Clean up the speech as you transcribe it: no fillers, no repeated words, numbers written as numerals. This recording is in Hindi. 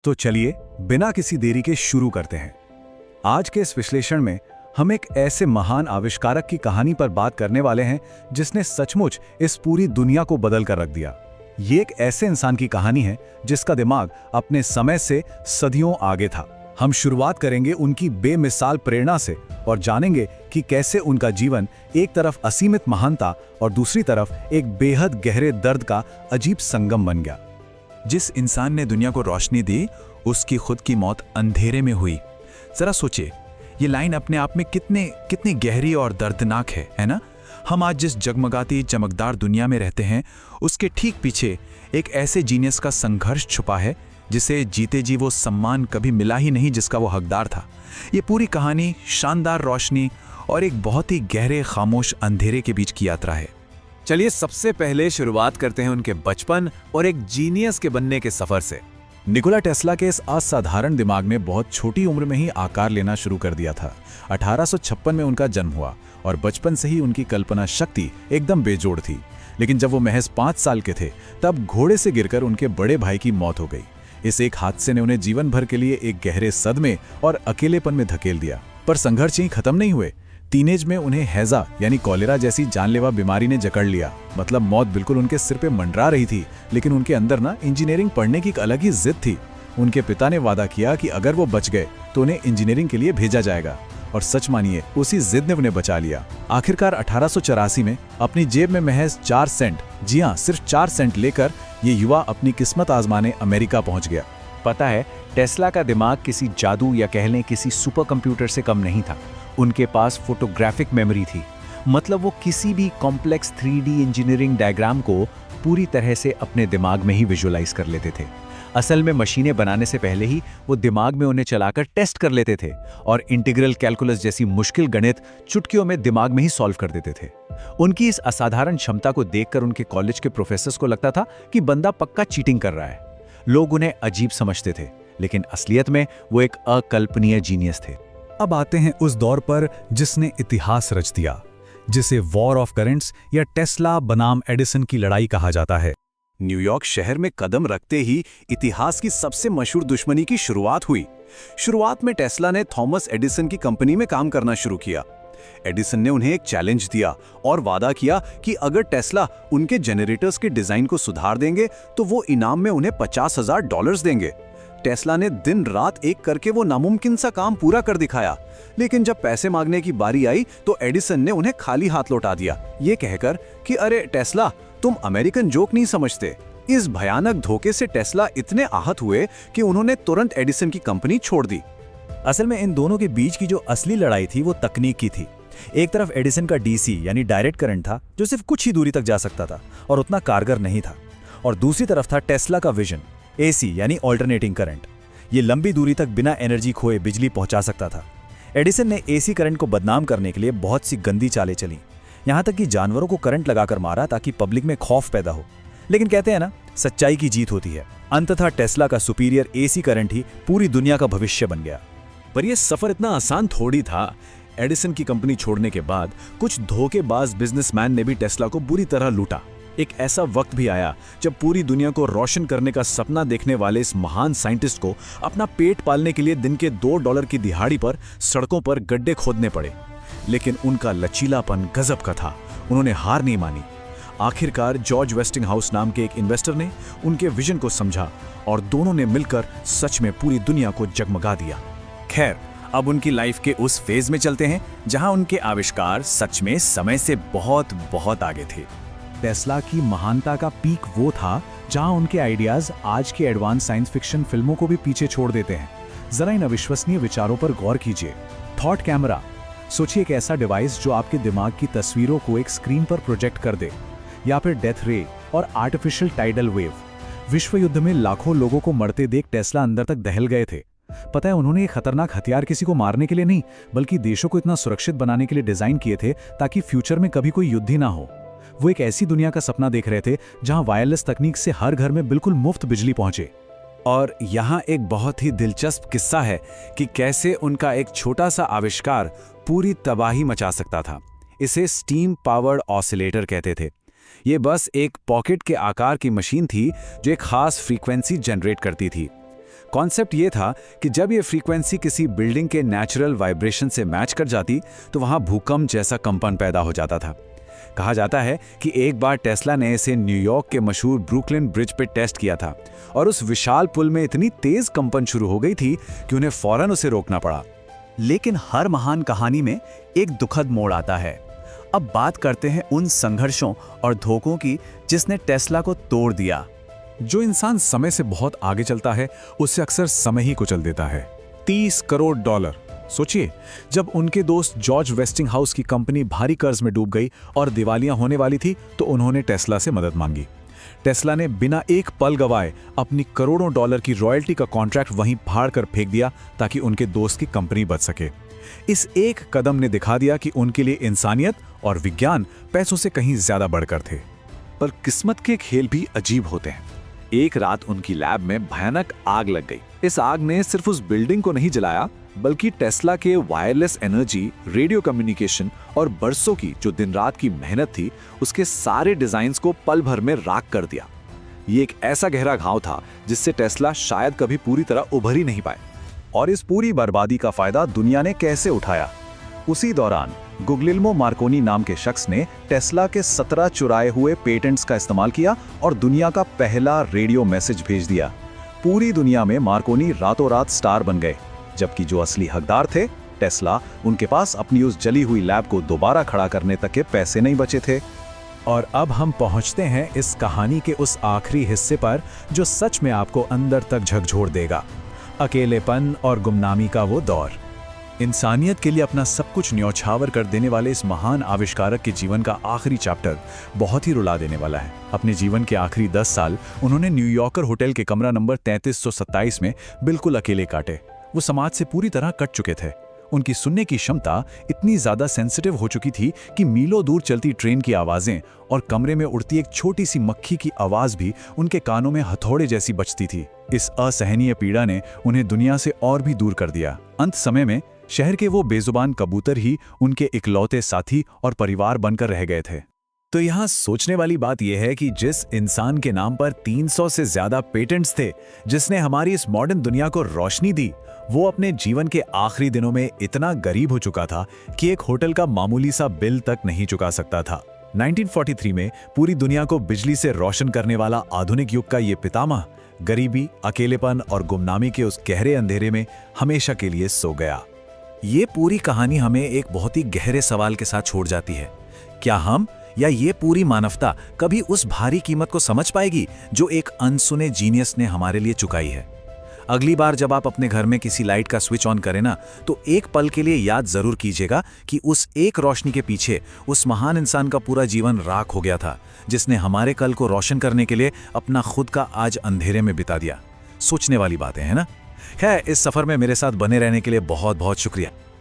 तो चलिए बिना किसी देरी के शुरू करते हैं। आज के इस विश्लेषण में हम एक ऐसे महान आविष्कारक की कहानी पर बात करने वाले हैं जिसने सचमुच इस पूरी दुनिया को बदल कर रख दिया। ये एक ऐसे इंसान की कहानी है जिसका दिमाग अपने समय से सदियों आगे था। हम शुरुआत करेंगे उनकी बेमिसाल प्रेरणा से और जानेंगे कि कैसे उनका जीवन एक तरफ असीमित महानता और दूसरी तरफ एक बेहद गहरे दर्द का अजीब संगम बन गया। जिस इंसान ने दुनिया को रोशनी दी, उसकी खुद की मौत अंधेरे में हुई। जरा सोचिए, ये लाइन अपने आप में कितनी गहरी और दर्दनाक है ना? हम आज जिस जगमगाती चमकदार दुनिया में रहते हैं, उसके ठीक पीछे एक ऐसे जीनियस का संघर्ष छुपा है जिसे जीते जी वो सम्मान कभी मिला ही नहीं जिसका वो हकदार था। ये पूरी कहानी शानदार रोशनी और एक बहुत ही गहरे खामोश अंधेरे के बीच की यात्रा है। चलिए सबसे पहले शुरुआत करते हैं उनके बचपन और एक जीनियस के बनने के सफर से। निकोला टेस्ला के इस असाधारण दिमाग ने बहुत छोटी उम्र में ही आकार लेना शुरू कर दिया था। 1856 में उनका जन्म हुआ और बचपन से ही उनकी कल्पना शक्ति एकदम बेजोड़ थी। लेकिन जब वो महज 5 साल के थे तब घोड़े से गिरकर उनके बड़े भाई की मौत हो गई। इस एक हादसे ने उन्हें जीवन भर के लिए एक गहरे सदमे और अकेलेपन में धकेल दिया। पर संघर्ष यहीं खत्म नहीं हुए। टीनेज में उन्हें हैजा यानी कॉलेरा जैसी जानलेवा बीमारी ने जकड़ लिया। मतलब मौत बिल्कुल उनके सिर पे मंडरा रही थी, लेकिन उनके अंदर ना इंजीनियरिंग पढ़ने की एक अलग ही जिद थी। उनके पिता ने वादा किया कि अगर वो बच गए तो उन्हें इंजीनियरिंग के लिए भेजा जाएगा, और सच मानिए उसी जिद ने उन्हें बचा लिया। आखिरकार 1884 में अपनी जेब में महज 4 सेंट, जी हाँ सिर्फ 4 सेंट लेकर ये युवा अपनी किस्मत आजमाने अमेरिका पहुंच गया। पता है, टेस्ला का दिमाग किसी जादू या कह लें किसी सुपर कंप्यूटर से कम नहीं था। उनके पास फोटोग्राफिक मेमोरी थी। मतलब वो किसी भी कॉम्प्लेक्स 3D इंजीनियरिंग डायग्राम को पूरी तरह से अपने दिमाग में ही विजुअलाइज कर लेते थे। असल में मशीनें बनाने से पहले ही वो दिमाग में उन्हें चलाकर टेस्ट कर लेते थे और इंटीग्रल कैलकुलस जैसी मुश्किल गणित चुटकियों में दिमाग में ही सॉल्व कर देते थे। उनकी इस असाधारण क्षमता को देखकर उनके कॉलेज के प्रोफेसर्स को लगता था कि बंदा पक्का चीटिंग कर रहा है। लोग उन्हें अजीब समझते थे, लेकिन असलियत में वो एक अकल्पनीय जीनियस थे। अब आते हैं उस दौर पर जिसने इतिहास रच दिया, जिसे वॉर ऑफ करेंट्स या टेस्ला बनाम एडिसन की लड़ाई कहा जाता है। न्यूयॉर्क शहर में कदम रखते ही इतिहास की सबसे मशहूर दुश्मनी की शुरुआत हुई। शुरुआत में टेस्ला ने थॉमस एडिसन की कंपनी में काम करना शुरू किया। एडिसन ने उन्हें एक चैलेंज दिया और वादा किया कि अगर टेस्ला उनके जनरेटर्स के डिजाइन को सुधार देंगे तो वो इनाम में उन्हें $50,000 देंगे। टेस्ला ने दिन रात एक करके वो नामुमकिन सा काम पूरा कर दिखाया, लेकिन जब पैसे मांगने की बारी आई तो एडिसन ने उन्हें खाली हाथ लौटा दिया, ये कहकर कि अरे टेस्ला, तुम अमेरिकन जोक नहीं समझते। इस भयानक धोखे से टेस्ला इतने आहत हुए कि उन्होंने तुरंत एडिसन की कंपनी छोड़ दी। असल में इन दोनों के बीच की जो असली लड़ाई थी वो तकनीक की थी। एक तरफ एडिसन का डीसी यानी डायरेक्ट करंट था, जो सिर्फ कुछ ही दूरी तक जा सकता था और उतना कारगर नहीं था, और दूसरी तरफ था टेस्ला का विजन, एसी यानी ऑल्टरनेटिंग करंट। ये लंबी दूरी तक बिना एनर्जी खोए बिजली पहुंचा सकता था। एडिसन ने एसी करंट को बदनाम करने के लिए बहुत सी गंदी चालें चली, यहां तक कि जानवरों को करंट लगाकर मारा ताकि पब्लिक में खौफ पैदा हो। लेकिन कहते हैं ना, सच्चाई की जीत होती है। अंततः टेस्ला का सुपीरियर एसी करंट ही पूरी दुनिया का भविष्य बन गया। पर यह सफर इतना आसान थोड़ी था। एडिसन की कंपनी छोड़ने के बाद कुछ धोखेबाज बिजनेसमैन ने भी टेस्ला को बुरी तरह लूटा। एक ऐसा वक्त भी आया जब पूरी दुनिया को रोशन करने का सपना देखने वाले इस महान साइंटिस्ट को अपना पेट पालने के लिए दिन के $2 की दिहाड़ी पर सड़कों पर गड्ढे खोदने पड़े। लेकिन उनका लचीलापन गजब का था। उन्होंने हार नहीं मानी। आखिरकार जॉर्ज वेस्टिंगहाउस नाम के एक इन्वेस्टर ने उनके विजन को समझा और दोनों ने मिलकर सच में पूरी दुनिया को जगमगा दिया। खैर, अब उनकी लाइफ के उस फेज में चलते हैं जहां उनके आविष्कार सच में समय से बहुत बहुत आगे थे। टेस्ला की महानता का पीक वो था जहां उनके आइडियाज आज के एडवांस साइंस फिक्शन फिल्मों को भी पीछे छोड़ देते हैं। जरा इन अविश्वसनीय विचारों पर गौर कीजिए। थॉट कैमरा, सोचिए एक ऐसा डिवाइस जो आपके दिमाग की तस्वीरों को एक स्क्रीन पर प्रोजेक्ट कर दे। या फिर डेथ रे और आर्टिफिशियल टाइडल वेव। विश्व युद्ध में लाखों लोगों को मरते देख टेस्ला अंदर तक दहल गए थे। पता है, उन्होंने एक खतरनाक हथियार किसी को मारने के लिए नहीं, बल्कि देशों को इतना सुरक्षित बनाने के लिए डिजाइन किए थे ताकि फ्यूचर में कभी कोई युद्ध ही ना हो। वो एक ऐसी दुनिया का सपना देख रहे थे जहां वायरलेस तकनीक से हर घर में बिल्कुल मुफ्त बिजली पहुंचे। और यहाँ एक बहुत ही दिलचस्प किस्सा है कि कैसे उनका एक छोटा सा आविष्कार पूरी तबाही मचा सकता था। इसे स्टीम पावर्ड ऑसिलेटर कहते थे। ये बस एक पॉकेट के आकार की मशीन थी जो एक खास फ्रीक्वेंसी जनरेट करती थी। कॉन्सेप्ट ये था कि जब ये फ्रीक्वेंसी किसी बिल्डिंग के नेचुरल वाइब्रेशन से मैच कर जाती तो वहाँ भूकंप जैसा कंपन पैदा हो जाता था। कहा जाता है कि एक बार टेस्ला ने इसे न्यूयॉर्क के मशहूर ब्रुकलिन ब्रिज पे टेस्ट किया था और उस विशाल पुल में इतनी तेज कंपन शुरू हो गई थी कि उन्हें फौरन उसे रोकना पड़ा। लेकिन हर महान कहानी में एक दुखद मोड़ आता है। अब बात करते हैं उन संघर्षों और धोखों की जिसने टेस्ला को तोड़ दिया। जो इंसान समय से बहुत आगे चलता है उसे अक्सर समय ही कुचल देता है। 30 करोड़ डॉलर। सोचिए, जब उनके दोस्त जॉर्ज वेस्टिंगहाउस की कंपनी भारी कर्ज में डूब गई और दिवालियां होने वाली थी तो उन्होंने टेस्ला से मदद मांगी। टेस्ला ने बिना एक पल गवाए अपनी करोड़ों डॉलर की रॉयल्टी का कॉन्ट्रैक्ट वहीं फाड़ कर फेंक दिया ताकि उनके दोस्त की कंपनी बच सके। इस एक कदम ने दिखा दिया कि उनके लिए इंसानियत और विज्ञान पैसों से कहीं ज्यादा बढ़कर थे। पर किस्मत के खेल भी अजीब होते हैं। एक रात उनकी लैब में भयानक आग लग गई। इस आग ने सिर्फ उस बिल्डिंग को नहीं जलाया बल्कि टेस्ला के वायरलेस एनर्जी, रेडियो कम्युनिकेशन और बरसों की जो दिन रात की मेहनत थी उसके सारे डिजाइन्स को पल भर में राख कर दिया। ये एक ऐसा गहरा घाव था जिससे टेस्ला शायद कभी पूरी तरह उभर ही नहीं पाए। और इस पूरी बर्बादी का फायदा दुनिया ने कैसे उठाया? उसी दौरान गुग्लिल्मो मार्कोनी नाम के शख्स ने टेस्ला के 17 चुराए हुए पेटेंट्स का इस्तेमाल किया और दुनिया का पहला रेडियो मैसेज भेज दिया। पूरी दुनिया में मार्कोनी रातों रात स्टार बन गए, जबकि जो असली हकदार थे टेस्ला, उनके पास अपनी उस जली हुई लैब को दोबारा खड़ा करने तक के पैसे नहीं बचे थे। और अब हम पहुंचते हैं इस कहानी के उस आखिरी हिस्से पर जो सच में आपको अंदर तक झकझोर देगा। अकेलेपन और गुमनामी का वो दौर। इंसानियत के लिए अपना सब कुछ न्यौछावर कर देने वाले इस महान आविष्कारक के जीवन का आखिरी चैप्टर बहुत ही रुला देने वाला है। अपने जीवन के आखिरी 10 साल उन्होंने न्यूयॉर्कर होटल के कमरा नंबर 3327 में बिल्कुल अकेले काटे। वो समाज से पूरी तरह कट चुके थे। उनकी सुनने की क्षमता इतनी ज्यादा सेंसिटिव हो चुकी थी कि मीलों दूर चलती ट्रेन की आवाजें और कमरे में उड़ती एक छोटी सी मक्खी की आवाज भी उनके कानों में हथौड़े जैसी बजती थी। इस असहनीय पीड़ा ने उन्हें दुनिया से और भी दूर कर दिया। अंत समय में शहर के वो बेजुबान कबूतर ही उनके इकलौते साथी और परिवार बनकर रह गए थे। तो यहाँ सोचने वाली बात यह है कि जिस इंसान के नाम पर 300 से ज्यादा पेटेंट्स थे, जिसने हमारी इस मॉडर्न दुनिया को रोशनी दी, वो अपने जीवन के आखिरी दिनों में इतना गरीब हो चुका था कि एक होटल का मामूली सा बिल तक नहीं चुका सकता था। 1943 में पूरी दुनिया को बिजली से रोशन करने वाला आधुनिक युग का ये पितामह गरीबी, अकेलेपन और गुमनामी के उस गहरे अंधेरे में हमेशा के लिए सो गया। ये पूरी कहानी हमें एक बहुत ही गहरे सवाल के साथ छोड़ जाती है। क्या हम या ये पूरी मानवता कभी उस भारी कीमत को समझ पाएगी जो एक अनसुने जीनियस ने हमारे लिए चुकाई है? अगली बार जब आप अपने घर में किसी लाइट का स्विच ऑन करें ना, तो एक पल के लिए याद जरूर कीजिएगा कि उस एक रोशनी के पीछे उस महान इंसान का पूरा जीवन राख हो गया था, जिसने हमारे कल को रोशन करने के लिए अपना खुद का आज अंधेरे में बिता दिया। सोचने वाली बातें हैं ना? खैर, इस सफर में मेरे साथ बने रहने के लिए बहुत बहुत शुक्रिया।